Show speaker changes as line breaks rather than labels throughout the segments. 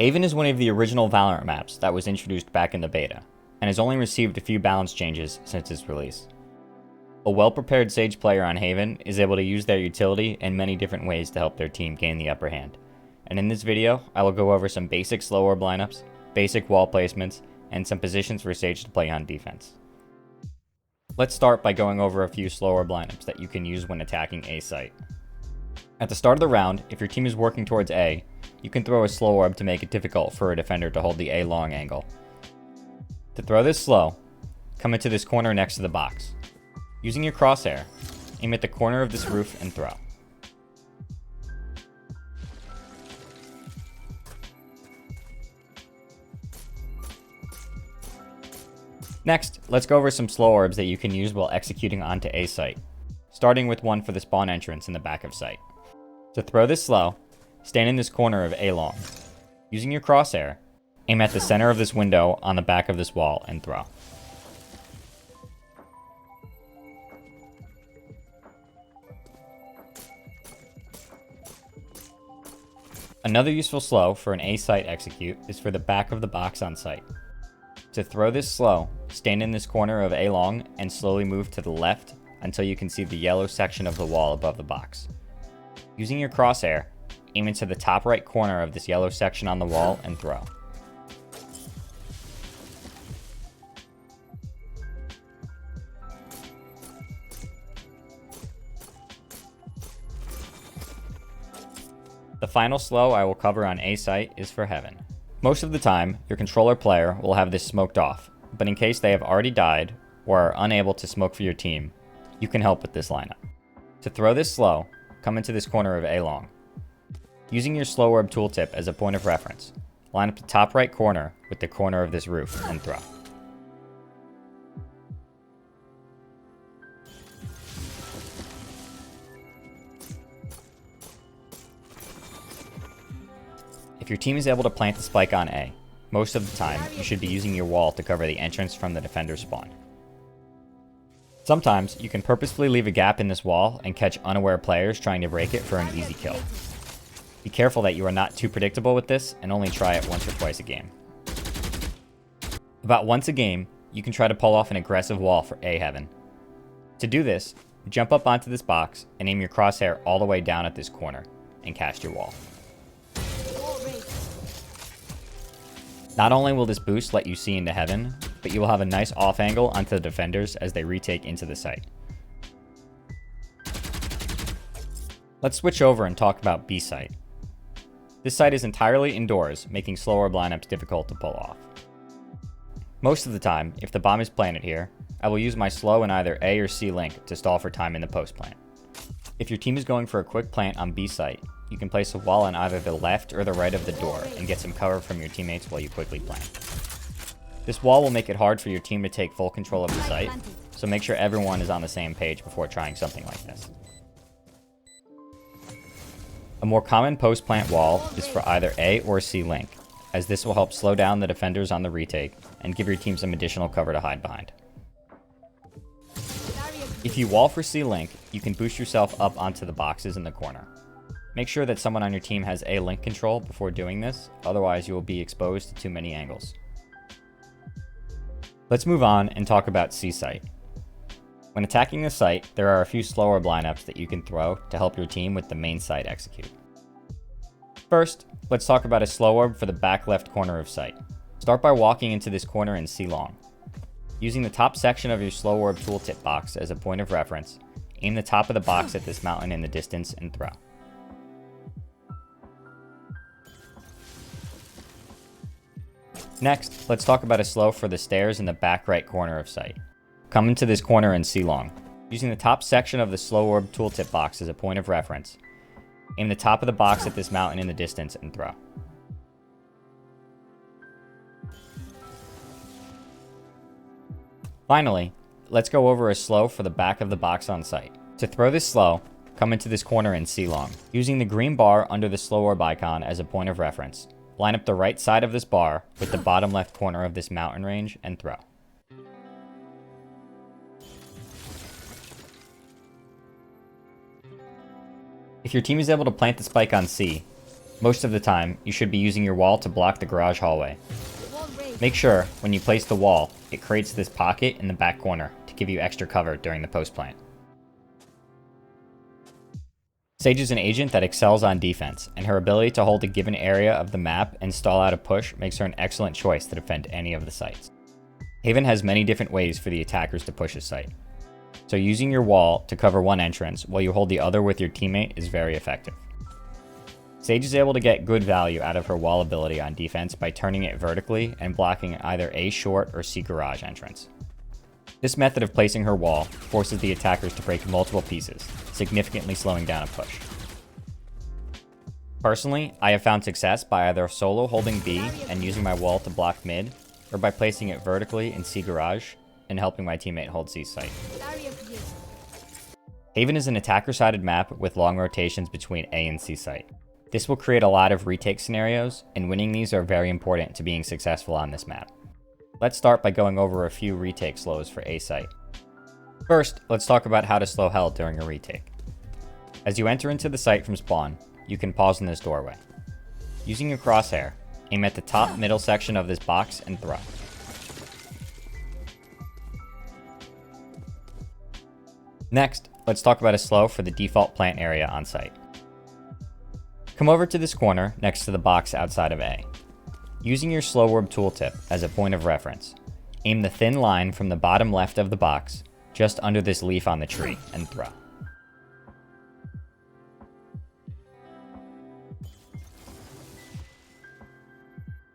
Haven is one of the original Valorant maps that was introduced back in the beta, and has only received a few balance changes since its release. A well-prepared Sage player on Haven is able to use their utility in many different ways to help their team gain the upper hand. And in this video, I will go over some basic Slow Orb lineups, basic wall placements, and some positions for Sage to play on defense. Let's start by going over a few Slow Orb lineups that you can use when attacking A site. At the start of the round, if your team is working towards A, you can throw a Slow Orb to make it difficult for a defender to hold the A long angle. To throw this slow, come into this corner next to the box. Using your crosshair, aim at the corner of this roof and throw. Next, let's go over some Slow Orbs that you can use while executing onto A site, starting with one for the spawn entrance in the back of site. To throw this slow, stand in this corner of A long. Using your crosshair, aim at the center of this window on the back of this wall and throw. Another useful slow for an A site execute is for the back of the box on site. To throw this slow, stand in this corner of A long and slowly move to the left until you can see the yellow section of the wall above the box. Using your crosshair, aim into the top right corner of this yellow section on the wall and throw. The final slow I will cover on A site is for Heaven. Most of the time, your controller player will have this smoked off, but in case they have already died or are unable to smoke for your team, you can help with this lineup. To throw this slow, come into this corner of A long. Using your Slow Orb tooltip as a point of reference, line up the top right corner with the corner of this roof and throw. If your team is able to plant the spike on A, most of the time you should be using your wall to cover the entrance from the defender's spawn. Sometimes you can purposefully leave a gap in this wall and catch unaware players trying to break it for an easy kill. Be careful that you are not too predictable with this and only try it once or twice a game. About once a game, you can try to pull off an aggressive wall for A Heaven. To do this, jump up onto this box and aim your crosshair all the way down at this corner and cast your wall. Not only will this boost let you see into Heaven, but you will have a nice off angle onto the defenders as they retake into the site. Let's switch over and talk about B site. This site is entirely indoors, making Slow Orb lineups difficult to pull off. Most of the time, if the bomb is planted here, I will use my slow in either A or C link to stall for time in the post plant. If your team is going for a quick plant on B site, you can place a wall on either the left or the right of the door and get some cover from your teammates while you quickly plant. This wall will make it hard for your team to take full control of the site, so make sure everyone is on the same page before trying something like this. A more common post-plant wall is for either A or C link, as this will help slow down the defenders on the retake and give your team some additional cover to hide behind. If you wall for C link, you can boost yourself up onto the boxes in the corner. Make sure that someone on your team has A link control before doing this, otherwise you will be exposed to too many angles. Let's move on and talk about C site. When attacking the site, there are a few Slow Orb lineups that you can throw to help your team with the main site execute. First, let's talk about a Slow Orb for the back left corner of site. Start by walking into this corner in C long. Using the top section of your Slow Orb tooltip box as a point of reference, aim the top of the box at this mountain in the distance and throw. Next, let's talk about a slow for the stairs in the back right corner of site. Come into this corner in C long. Using the top section of the Slow Orb tooltip box as a point of reference, aim the top of the box at this mountain in the distance and throw. Finally, let's go over a slow for the back of the box on site. To throw this slow, come into this corner in C long. Using the green bar under the Slow Orb icon as a point of reference, line up the right side of this bar with the bottom left corner of this mountain range and throw. If your team is able to plant the spike on C, Most of the time, you should be using your wall to block the garage hallway. Make sure, when you place the wall, it creates this pocket in the back corner to give you extra cover during the post plant. Sage is an agent that excels on defense, and her ability to hold a given area of the map and stall out a push makes her an excellent choice to defend any of the sites. Haven has many different ways for the attackers to push a site, so using your wall to cover one entrance while you hold the other with your teammate is very effective. Sage is able to get good value out of her wall ability on defense by turning it vertically and blocking either A short or C garage entrance. This method of placing her wall forces the attackers to break multiple pieces, significantly slowing down a push. Personally, I have found success by either solo holding B and using my wall to block mid, or by placing it vertically in C garage and helping my teammate hold C site. Haven is an attacker-sided map with long rotations between A and C site. This will create a lot of retake scenarios, and winning these are very important to being successful on this map. Let's start by going over a few retake slows for A site. First, let's talk about how to slow hell during a retake. As you enter into the site from spawn, you can pause in this doorway. Using your crosshair, aim at the top middle section of this box and throw. Next, let's talk about a slow for the default plant area on site. Come over to this corner next to the box outside of A. Using your Slow Orb tooltip as a point of reference, aim the thin line from the bottom left of the box, just under this leaf on the tree, and throw.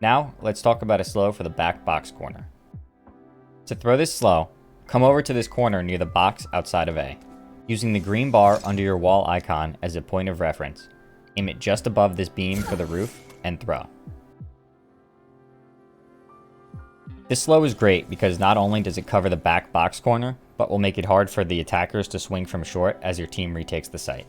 Now, let's talk about a slow for the back box corner. To throw this slow, come over to this corner near the box outside of A. Using the green bar under your wall icon as a point of reference, aim it just above this beam for the roof, and throw. This slow is great because not only does it cover the back box corner, but will make it hard for the attackers to swing from short as your team retakes the site.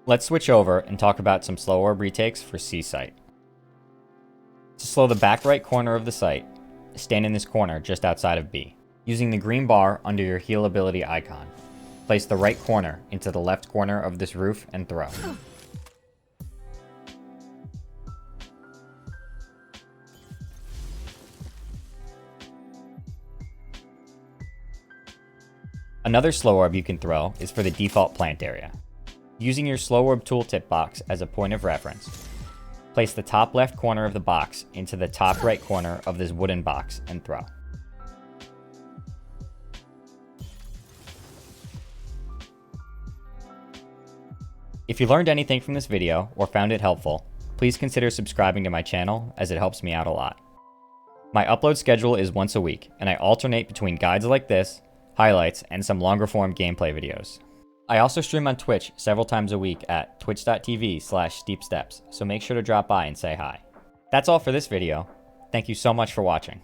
Let's switch over and talk about some Slow Orb retakes for C site. To slow the back right corner of the site, stand in this corner just outside of B. Using the green bar under your heal ability icon, place the right corner into the left corner of this roof and throw. Another Slow Orb you can throw is for the default plant area. Using your Slow Orb tooltip box as a point of reference, place the top left corner of the box into the top right corner of this wooden box and throw. If you learned anything from this video or found it helpful, please consider subscribing to my channel as it helps me out a lot. My upload schedule is once a week, and I alternate between guides like this, highlights, and some longer form gameplay videos. I also stream on Twitch several times a week at twitch.tv/steepsteps, so make sure to drop by and say hi. That's all for this video. Thank you so much for watching.